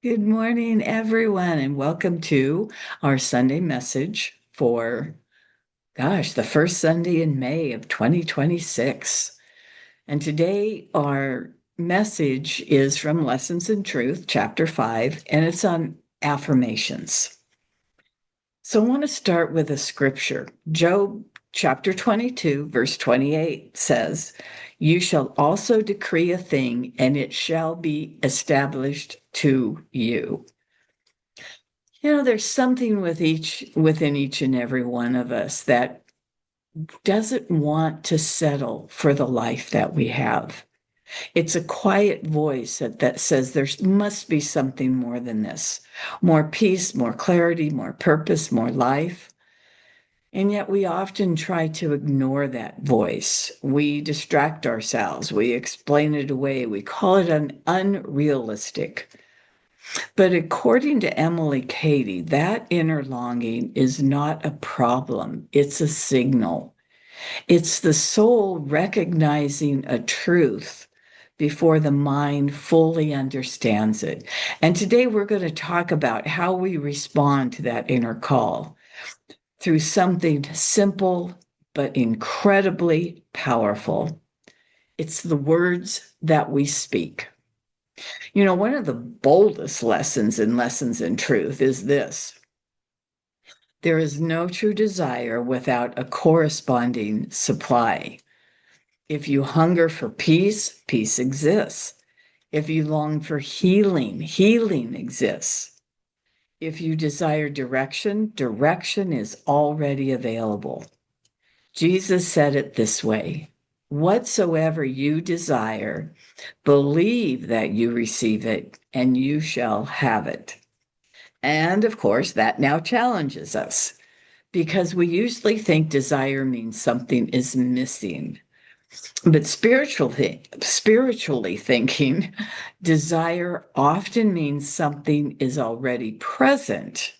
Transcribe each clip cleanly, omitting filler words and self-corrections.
Good morning, everyone, and welcome to our Sunday message for, the first Sunday in May of 2026. And today, our message is from Lessons in Truth, chapter 5, and it's on affirmations. So I want to start with a scripture. Job chapter 22, verse 28 says, "You shall also decree a thing, and it shall be established to you." There's something within each and every one of us that doesn't want to settle for the life that we have. It's a quiet voice that says there must be something more than this, more peace, more clarity, more purpose, more life. And yet we often try to ignore that voice. We distract ourselves. We explain it away. We call it unrealistic. But according to Emily Cady, that inner longing is not a problem, it's a signal. It's the soul recognizing a truth before the mind fully understands it. And today we're going to talk about how we respond to that inner call through something simple but incredibly powerful. It's the words that we speak. One of the boldest lessons in truth is this: there is no true desire without a corresponding supply. If you hunger for peace, peace exists. If you long for healing, healing exists. If you desire direction, direction is already available. Jesus said it this way: whatsoever you desire, believe that you receive it, and you shall have it. And of course, that now challenges us because we usually think desire means something is missing. But spiritually thinking, desire often means something is already present,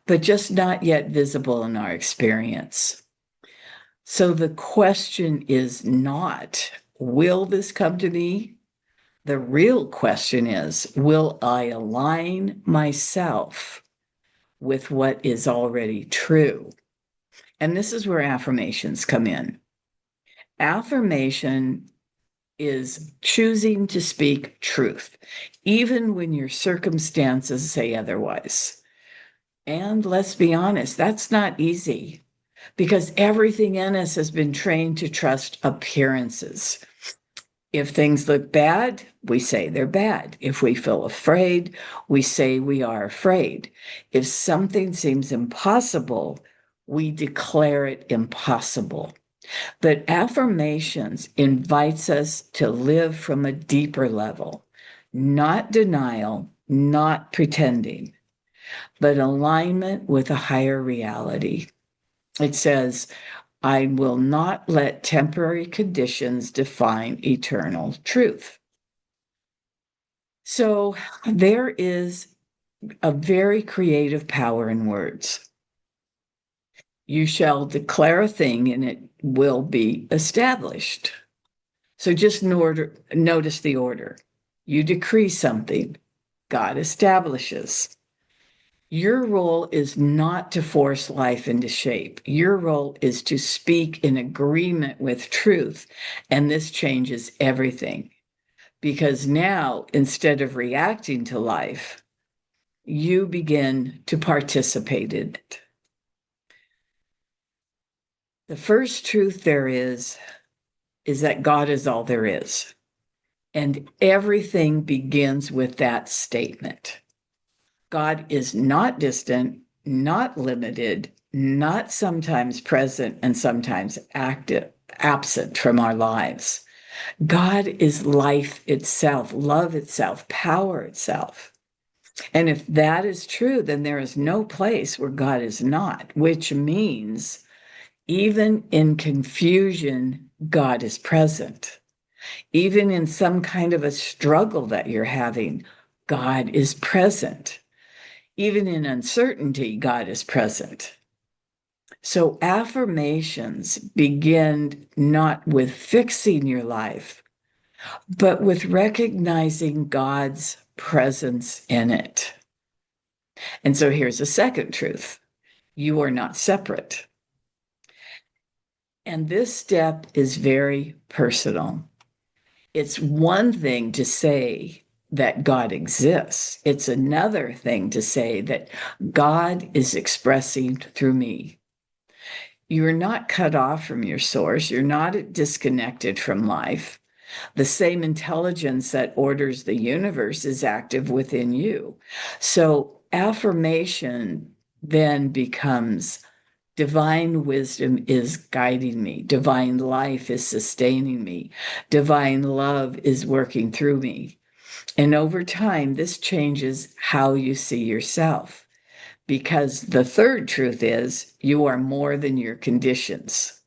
but just not yet visible in our experience. So the question is not, will this come to me? The real question is, will I align myself with what is already true? And this is where affirmations come in. Affirmation is choosing to speak truth, even when your circumstances say otherwise. And let's be honest, that's not easy because everything in us has been trained to trust appearances. If things look bad, we say they're bad. If we feel afraid, we say we are afraid. If something seems impossible, we declare it impossible. But affirmations invites us to live from a deeper level, not denial, not pretending, but alignment with a higher reality. It says, I will not let temporary conditions define eternal truth. So there is a very creative power in words. You shall declare a thing and it will be established. So just notice the order. You decree something, God establishes. Your role is not to force life into shape. Your role is to speak in agreement with truth. And this changes everything. Because now, instead of reacting to life, you begin to participate in it. The first truth there is that God is all there is. And everything begins with that statement. God is not distant, not limited, not sometimes present and sometimes absent from our lives. God is life itself, love itself, power itself. And if that is true, then there is no place where God is not, which means even in confusion, God is present. Even in some kind of a struggle that you're having, God is present. Even in uncertainty, God is present. So affirmations begin not with fixing your life, but with recognizing God's presence in it. And so here's a second truth: you are not separate. And this step is very personal. It's one thing to say that God exists, it's another thing to say that God is expressing through me. You're not cut off from your source, you're not disconnected from life. The same intelligence that orders the universe is active within you. So affirmation then becomes: divine wisdom is guiding me. Divine life is sustaining me. Divine love is working through me. And over time, this changes how you see yourself. Because the third truth is you are more than your conditions.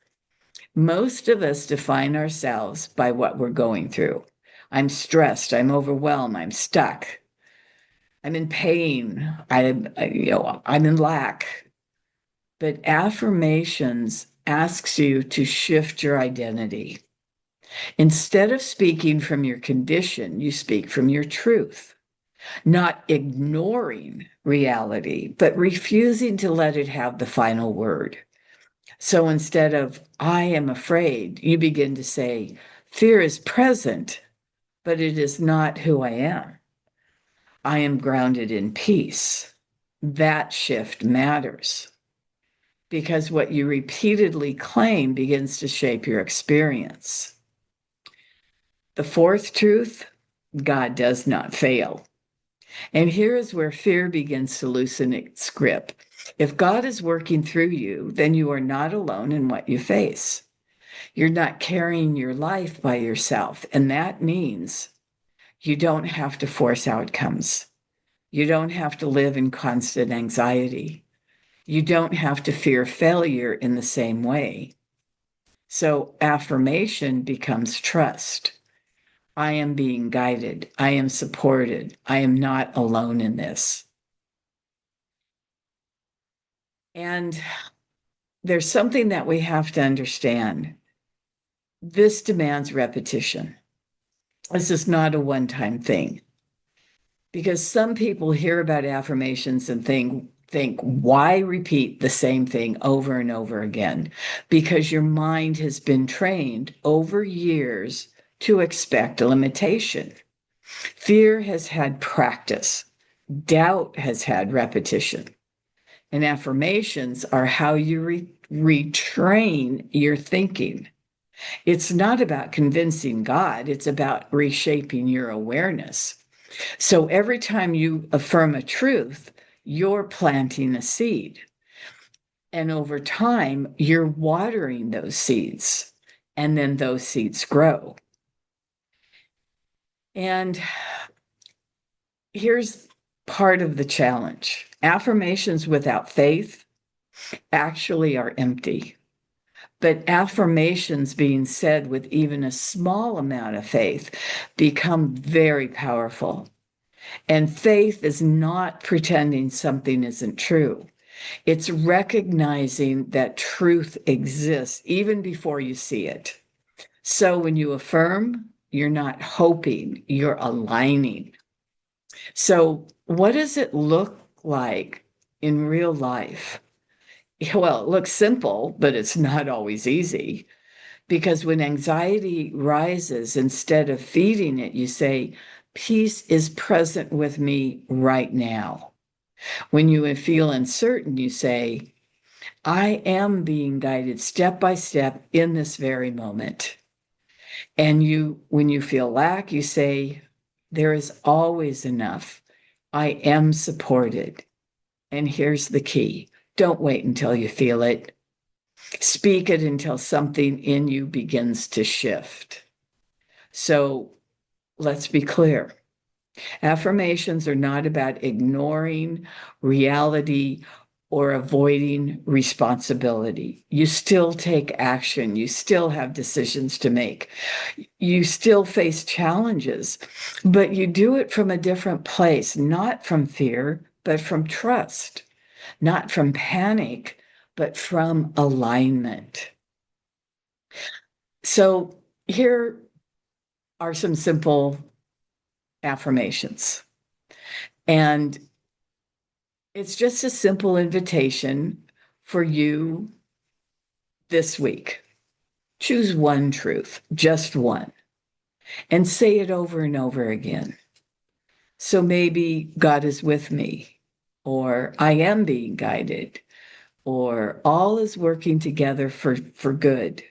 Most of us define ourselves by what we're going through. I'm stressed, I'm overwhelmed, I'm stuck, I'm in pain, I'm in lack. But affirmations asks you to shift your identity. Instead of speaking from your condition, you speak from your truth, not ignoring reality, but refusing to let it have the final word. So instead of, I am afraid, you begin to say, fear is present, but it is not who I am. I am grounded in peace. That shift matters because what you repeatedly claim begins to shape your experience. The fourth truth: God does not fail. And here is where fear begins to loosen its grip. If God is working through you, then you are not alone in what you face. You're not carrying your life by yourself. And that means you don't have to force outcomes. You don't have to live in constant anxiety. You don't have to fear failure in the same way. So affirmation becomes trust. I am being guided. I am supported. I am not alone in this. And there's something that we have to understand. This demands repetition. This is not a one-time thing. Because some people hear about affirmations and think, why repeat the same thing over and over again? Because your mind has been trained over years to expect a limitation. Fear has had practice. Doubt has had repetition. And affirmations are how you retrain your thinking. It's not about convincing God, it's about reshaping your awareness. So every time you affirm a truth, you're planting a seed. And over time, you're watering those seeds. And then those seeds grow. And here's part of the challenge: affirmations without faith actually are empty. But affirmations being said with even a small amount of faith become very powerful. And faith is not pretending something isn't true. It's recognizing that truth exists even before you see it. So when you affirm, you're not hoping, you're aligning. So, what does it look like in real life? Well, it looks simple, but it's not always easy. Because when anxiety rises, instead of feeding it, you say, peace is present with me right now. When you feel uncertain, you say, I am being guided step by step in this very moment. And when you feel lack, you say, there is always enough. I am supported. And here's the key: don't wait until you feel it. Speak it until something in you begins to shift. So let's be clear. Affirmations are not about ignoring reality or avoiding responsibility. You still take action. You still have decisions to make. You still face challenges, but you do it from a different place, not from fear, but from trust, not from panic, but from alignment. So here are some simple affirmations. And it's just a simple invitation for you this week. Choose one truth, just one, and say it over and over again. So maybe God is with me, or I am being guided, or all is working together for good.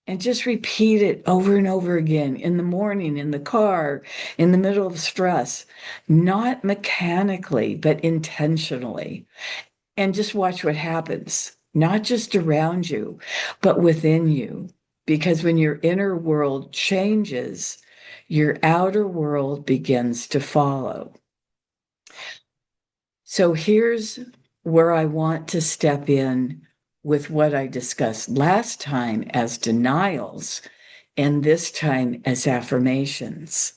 And just repeat it over and over again in the morning, in the car, in the middle of stress, not mechanically, but intentionally. And just watch what happens, not just around you, but within you. Because when your inner world changes, your outer world begins to follow. So here's where I want to step in with what I discussed last time as denials and this time as affirmations.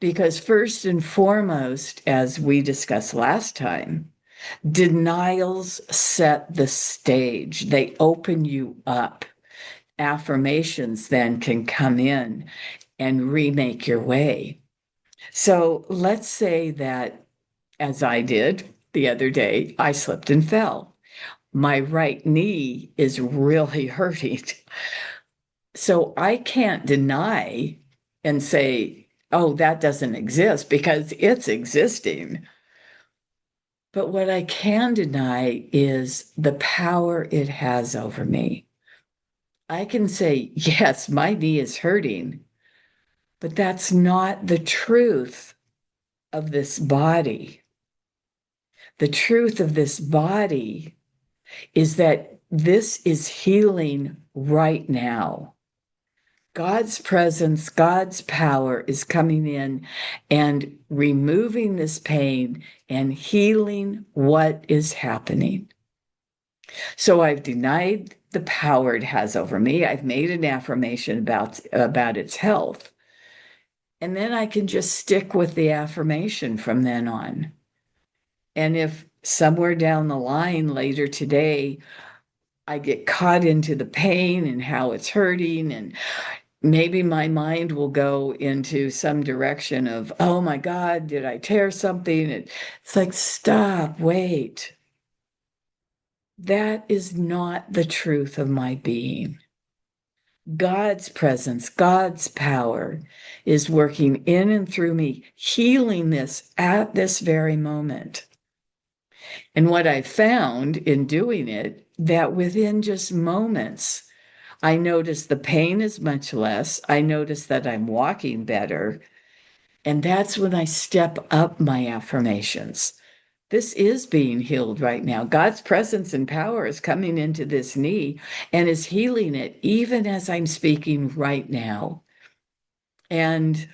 Because first and foremost, as we discussed last time, denials set the stage, they open you up. Affirmations then can come in and remake your way. So let's say that, as I did the other day, I slipped and fell. My right knee is really hurting. So I can't deny and say, oh, that doesn't exist, because it's existing. But what I can deny is the power it has over me. I can say, yes, my knee is hurting, but that's not the truth of this body. The truth of this body is that this is healing right now. God's presence, God's power is coming in and removing this pain and healing what is happening. So I've denied the power it has over me. I've made an affirmation about its health. And then I can just stick with the affirmation from then on. And if somewhere down the line later today, I get caught into the pain and how it's hurting, and maybe my mind will go into some direction of, oh my God, did I tear something? It's like, stop, wait. That is not the truth of my being. God's presence, God's power is working in and through me, healing this at this very moment. And what I found in doing it, that within just moments, I notice the pain is much less. I notice that I'm walking better. And that's when I step up my affirmations. This is being healed right now. God's presence and power is coming into this knee and is healing it even as I'm speaking right now, and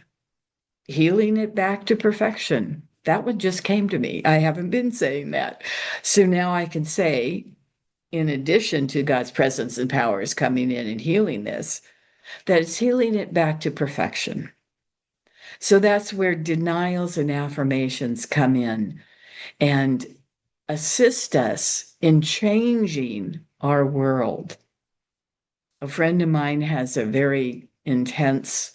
healing it back to perfection. That one just came to me. I haven't been saying that. So now I can say, in addition to God's presence and power is coming in and healing this, that it's healing it back to perfection. So that's where denials and affirmations come in and assist us in changing our world. A friend of mine has a very intense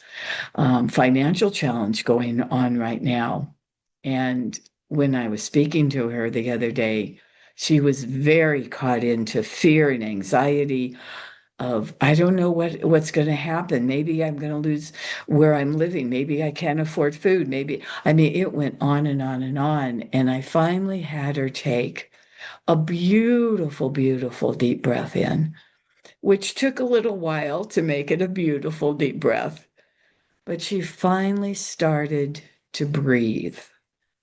financial challenge going on right now. And when I was speaking to her the other day, she was very caught into fear and anxiety of, I don't know what's going to happen. Maybe I'm going to lose where I'm living. Maybe I can't afford food. Maybe, I mean, it went on and on and on. And I finally had her take a beautiful, beautiful deep breath in, which took a little while to make it a beautiful deep breath. But she finally started to breathe,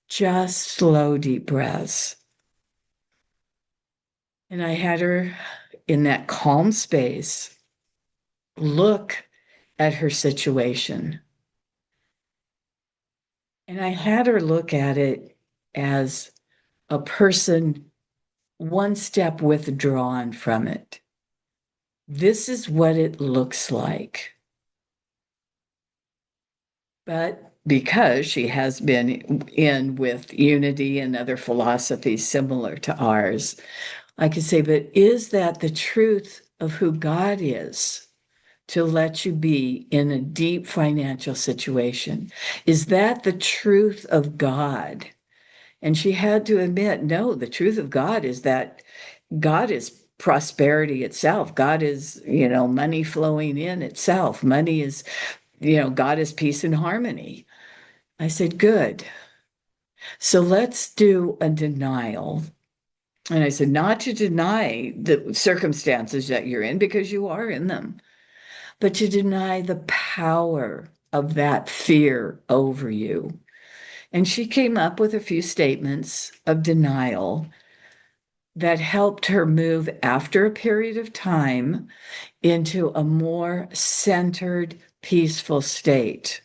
just slow, deep breaths. And I had her in that calm space look at her situation. And I had her look at it as a person one step withdrawn from it. This is what it looks like. But because she has been in with unity and other philosophies similar to ours, I could say, but is that the truth of who God is? to let you be in a deep financial situation? Is that the truth of God? And she had to admit, no, the truth of God is that God is prosperity itself. God is, money flowing in itself. Money is, God is peace and harmony. I said, good. So let's do a denial. And I said, not to deny the circumstances that you're in, because you are in them, but to deny the power of that fear over you. And she came up with a few statements of denial that helped her move after a period of time into a more centered, peaceful state.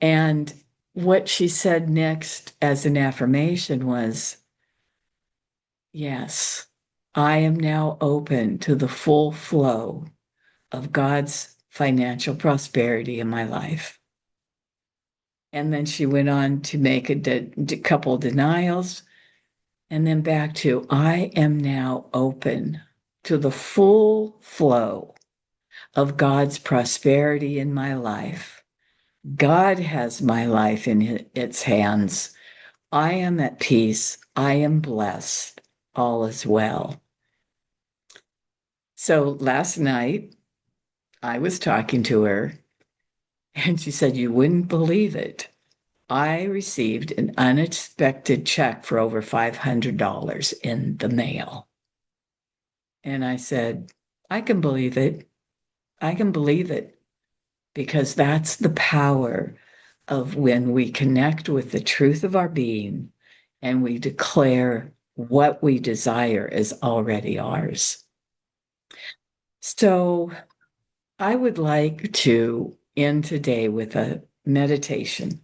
And what she said next as an affirmation was, yes, I am now open to the full flow of God's financial prosperity in my life. And then she went on to make a couple denials, and then back to, I am now open to the full flow of God's prosperity in my life. God has my life in its hands. I am at peace. I am blessed. All is well. So last night, I was talking to her, and she said, you wouldn't believe it. I received an unexpected check for over $500 in the mail. And I said, I can believe it. I can believe it, because that's the power of when we connect with the truth of our being and we declare what we desire is already ours. So I would like to end today with a meditation,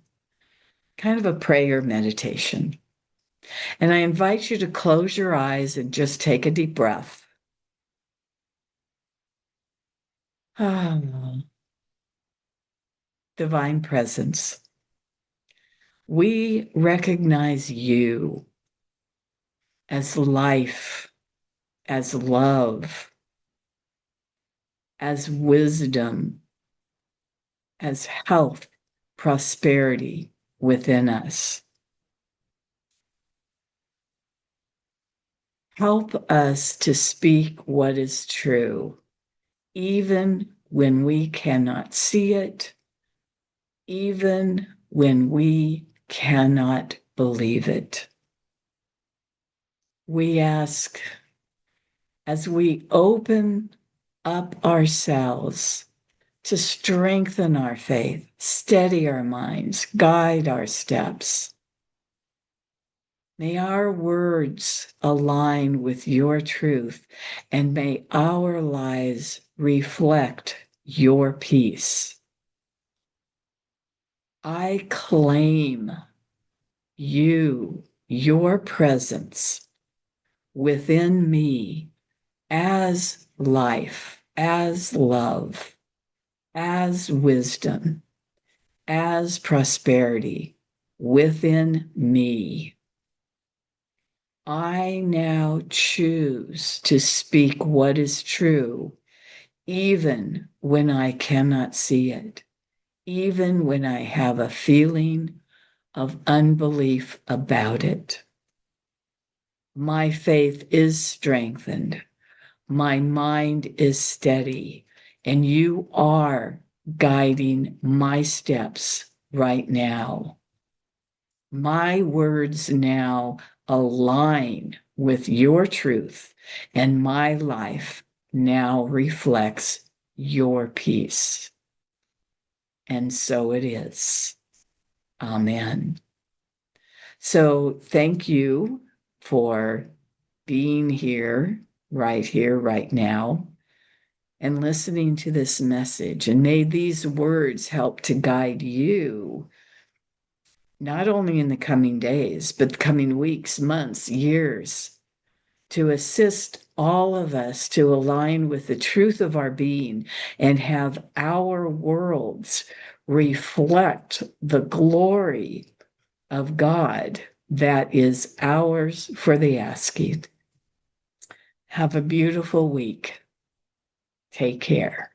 kind of a prayer meditation. And I invite you to close your eyes and just take a deep breath. Ah, divine presence, we recognize you as life, as love, as wisdom, as health, prosperity within us. Help us to speak what is true, even when we cannot see it, even when we cannot believe it. We ask, as we open up ourselves to strengthen our faith, steady our minds, guide our steps, may our words align with your truth, and may our lives reflect your peace. I claim you, your presence within me as life, as love, as wisdom, as prosperity within me. I now choose to speak what is true, even when I cannot see it, even when I have a feeling of unbelief about it. My faith is strengthened. My mind is steady, and you are guiding my steps right now. My words now align with your truth, and my life now reflects your peace. And so it is. Amen. So thank you for being here, right now, and listening to this message. And may these words help to guide you, not only in the coming days, but the coming weeks, months, years, to assist all of us to align with the truth of our being and have our worlds reflect the glory of God that is ours for the asking. Have a beautiful week. Take care.